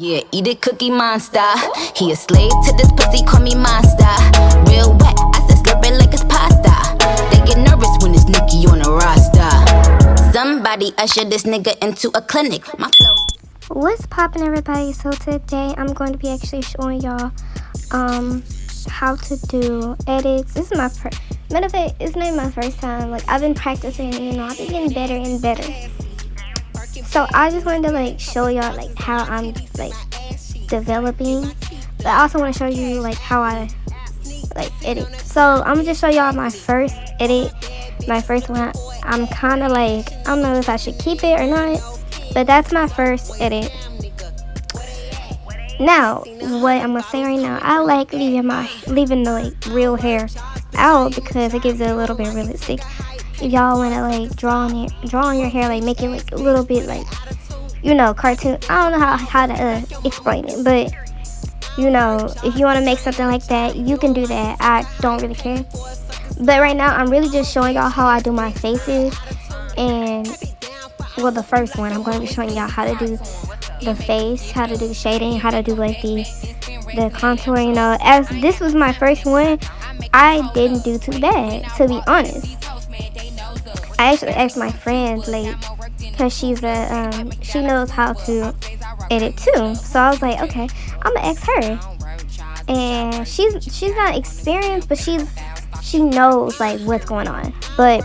Yeah, eat it, Cookie Monster. He a slave to this pussy, call me monster. Real wet, I said slurp it like it's pasta. They get nervous when it's Nicki on the roster. Somebody usher this nigga into a clinic. My flow. What's poppin', everybody? So today I'm going to be actually showing y'all how to do edits. This is my first, matter of fact, it's not my first time. Like, I've been practicing, I've been getting better and better. So I just wanted to show y'all how I'm developing, but I also want to show you how I edit. So I'm gonna just show y'all my first edit, my first one. I'm kind of I don't know if I should keep it or not, but that's my first edit. Now, what I'm gonna say right now, I like leaving the real hair out because it gives it a little bit realistic. If y'all wanna draw on your hair, make it a little bit cartoon. I don't know how to explain it, but if you want to make something like that, you can do that. I don't really care. But right now, I'm really just showing y'all how I do my faces. And, the first one, I'm going to be showing y'all how to do the face, how to do the shading, how to do, the contour, As this was my first one, I didn't do too bad, to be honest. I actually asked my friend, because she knows how to edit too. So I was like, okay, I'm gonna ask her. And she's not experienced, but she knows what's going on. But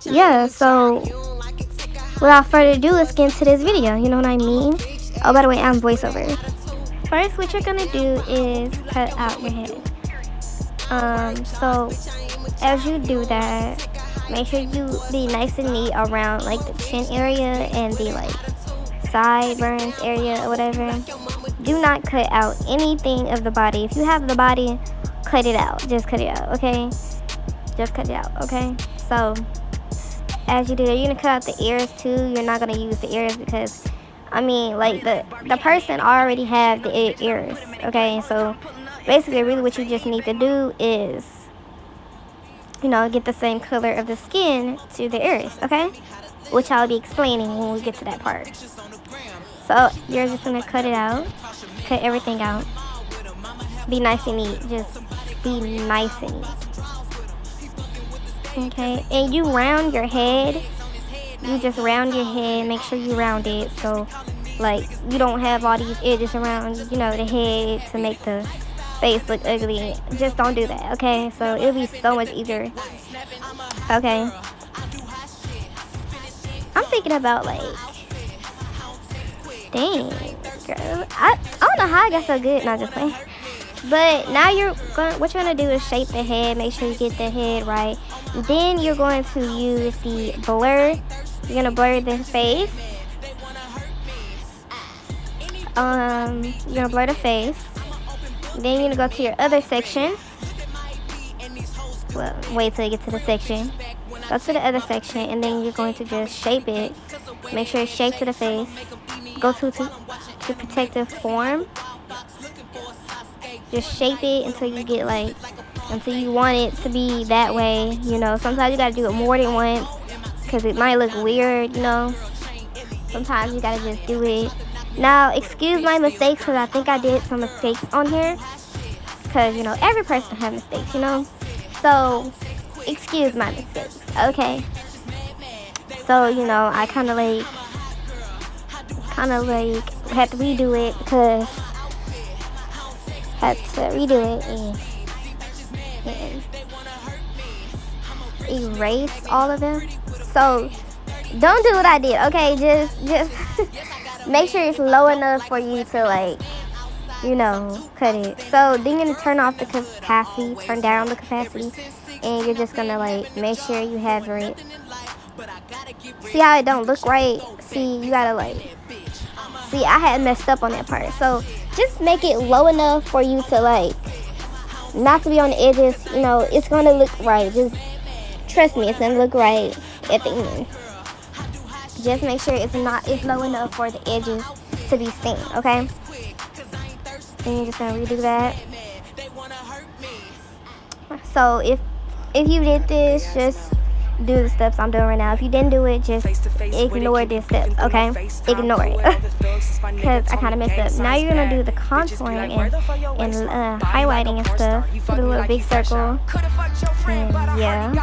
yeah, so without further ado, let's get into this video. You know what I mean? Oh, by the way, I'm voiceover. First, what you're gonna do is cut out your head. So as you do that, make sure you be nice and neat around the chin area and the sideburns area or whatever. Do not cut out anything of the body. If you have the body, cut it out. Just cut it out, okay? Just cut it out, okay? So as you do that, you're gonna cut out the ears too. You're not gonna use the ears because the person already have the ears, okay? So basically, really what you just need to do is get the same color of the skin to the ears, okay? Which I'll be explaining when we get to that part. So you're just gonna cut it out, cut everything out. Be nice and neat. Just be nice and neat. Okay, and you round your head. You just round your head. Make sure you round it so you don't have all these edges around the head to make the face look ugly. Just don't do that, okay? So it'll be so much easier. Okay, I'm thinking about dang girl, I don't know how I got so good. Not just playing. But now what you're gonna do is shape the head. Make sure you get the head right. Then you're going to use the blur. You're gonna blur the face. You're gonna blur the face. Then you're gonna go to your other section. Well, wait till you get to the section. Go to the other section, and then you're going to just shape it. Make sure it's shaped to the face. Go to protective form. Just shape it until you get until you want it to be that way. Sometimes you gotta do it more than once because it might look weird. Sometimes you gotta just do it. Now, excuse my mistakes because I think I did some mistakes on here. Because, every person has mistakes, So, excuse my mistakes, okay? So, I kind of had to redo it because had to redo it and erase all of them. So, don't do what I did, okay? Just make sure it's low enough for you to cut it. So then you're gonna turn off the capacity, turn down the capacity, and you're just gonna make sure you have it. See how it don't look right? See, you gotta see, I had messed up on that part. So just make it low enough for you to not to be on the edges. It's gonna look right. Just trust me, it's gonna look right at the end. Just make sure it's low enough for the edges to be seen, okay? Then you're just gonna redo that. So if you did this, just do the steps I'm doing right now. If you didn't do it, just ignore this step, okay? Ignore it. Because I kind of messed up. Now you're going to do the contouring and highlighting and stuff. Put a little big circle. And yeah.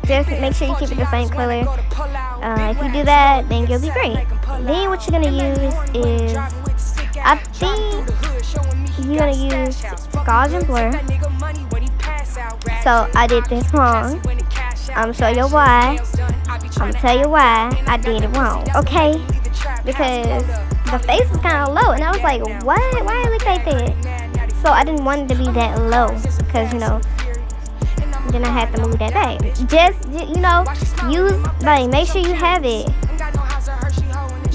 Just make sure you keep it the same color. If you do that, then you'll be great. Then what you're going to use is, I think you're going to use Gaussian blur. So I did this wrong. I'm show you why. I'm tell you why I did it wrong, okay? Because the face was kind of low, and I was like, what? Why it look like that? So I didn't want it to be that low, because then I had to move that back. Just use make sure you have it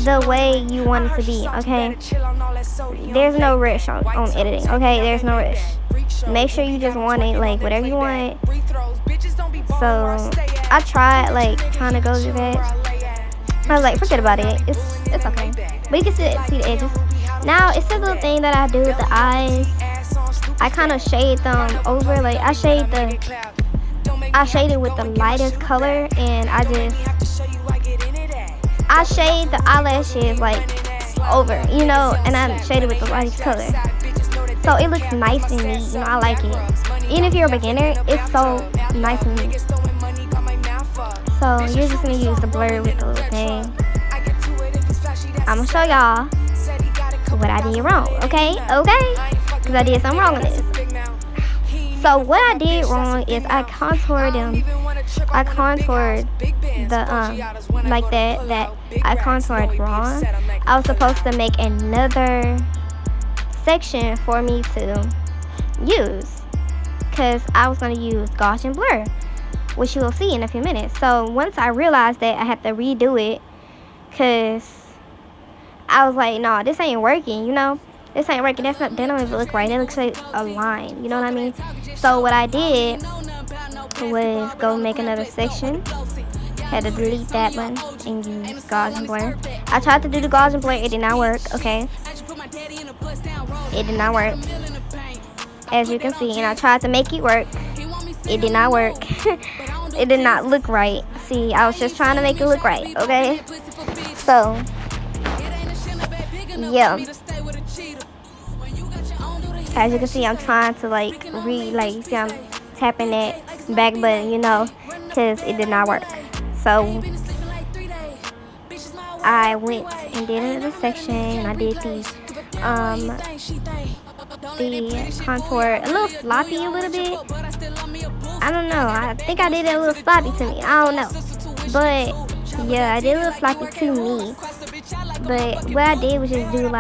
the way you want it to be, okay? There's no rush on editing, okay? There's no rush. Make sure you just want it whatever you want. So I tried trying to go through that. I was like, forget about it. It's okay. But you can see the edges. Now it's a little thing that I do with the eyes. I kind of shade them over. I shade it with the lightest color, and I shade the eyelashes over, and I shade it with the lightest color. So it looks nice and neat, I like it. Even if you're a beginner, it's so nice and neat. So you're just gonna use the blur with the little thing. I'm gonna show y'all what I did wrong, okay? Because I did something wrong with this. So what I did wrong is I contoured the like that I contoured wrong. I was supposed to make another section for me to use, because I was going to use Gaussian blur, which you will see in a few minutes. So once I realized that, I had to redo it, because I was like, no, this ain't working, this ain't working. That don't even look right. It looks like a line, you know what I mean? So what I did was go make another section. Had to delete that one and use Gaussian blur. I tried to do the Gaussian blur, it did not work, okay? It did not work, as you can see, and I tried to make it work. It did not work. It did not look right. See, I was just trying to make it look right, okay? So yeah, as you can see, I'm trying to see, I'm tapping that back button, because it did not work. So I went and did another section. I did the contour a little sloppy, a little bit. I don't know. I think I did it a little sloppy to me. I don't know. But yeah, I did a little sloppy to me. But what I did was just do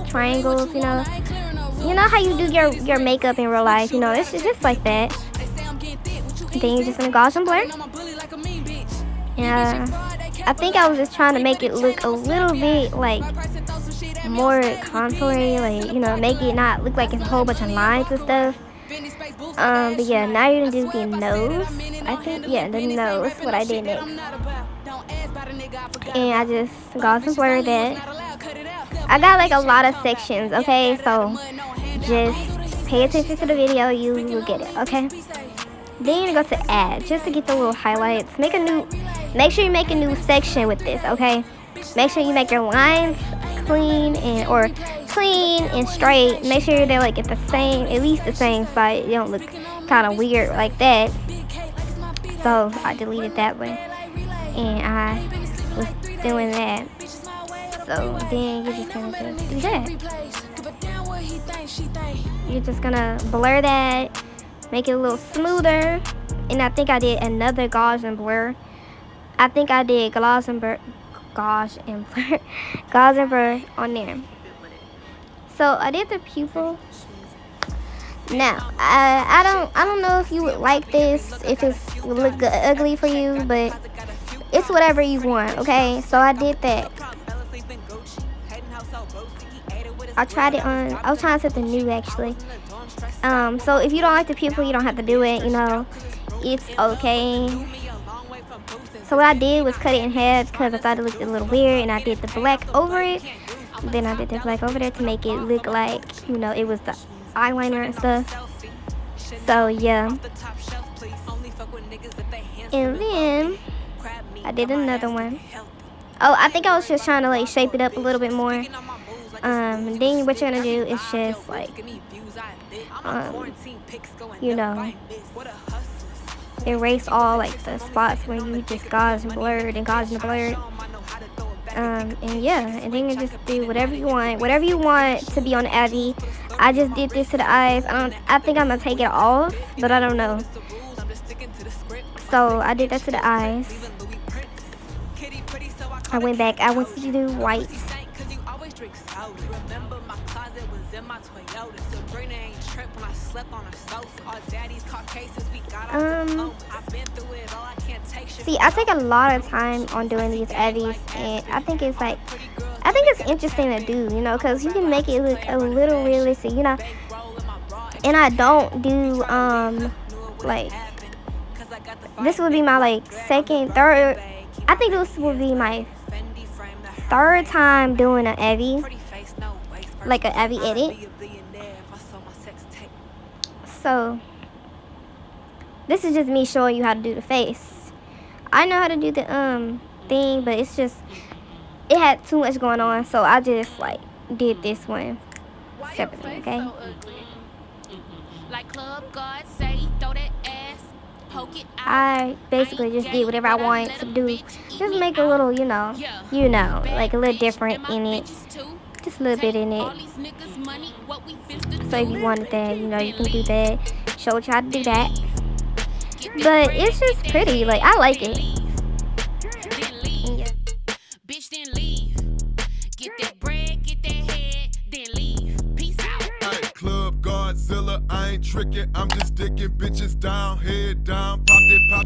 triangles, You know how you do your makeup in real life, it's just like that. Then you're just gonna Gaussian blur. Yeah, I think I was just trying to make it look a little bit more contoury, make it not look like it's a whole bunch of lines and stuff. But yeah, now you're gonna do the nose. I think, yeah, the nose, what I did next. And I just Gaussian blur that. I got a lot of sections, okay? So just pay attention to the video, you will get it, okay? Then you go to add, just to get the little highlights. Make sure you make a new section with this, okay? Make sure you make your lines clean and straight. Make sure they're at least the same spot. You don't look kind of weird like that. So I deleted that one, and I was doing that. So then you're just gonna do that. You're just gonna blur that, make it a little smoother. And I think I did another Gaussian blur. I think I did Gaussian blur on there. So I did the pupil. Now I don't know if you would like this, if it would look ugly for you, but it's whatever you want, okay? So I did that. I tried it on, I was trying to set the nude actually. So if you don't like the pupil, you don't have to do it, it's okay. So what I did was cut it in half because I thought it looked a little weird, and I did the black over it. Then I did the black over there to make it look like, it was the eyeliner and stuff. So yeah. And then I did another one. Oh, I think I was just trying to like shape it up a little bit more. Then what you're gonna do is just like, you know, erase all like the spots where you just gauze and blurred and gauze and blurred. And yeah, and then you just do whatever you want to be on the Abby. I just did this to the eyes. I think I'm gonna take it off, but I don't know. So I did that to the eyes. I went back. I went to do white. See, I take a lot of time on doing these eddies, and I think it's interesting to do, you know, because you can make it look a little realistic, you know. And I don't do like, this would be my like third. I think this would be my third time doing an Evie, like an Evie edit. So this is just me showing you how to do the face. I know how to do the thing, but it's just, it had too much going on, so I just like did this one separately. Okay. I basically just did whatever I wanted to do. Just make a little, you know, like a little different in it. Just a little bit in it. So if you wanted that, you know, you can do that. Showed you how to do that. But it's just pretty. Like, I like it. Yeah. Bitch, then leave. Get that bread, get that head, then leave. Peace out. Hey, Club Godzilla, I ain't tricking. I'm just sticking bitches down, head down, pop that pop.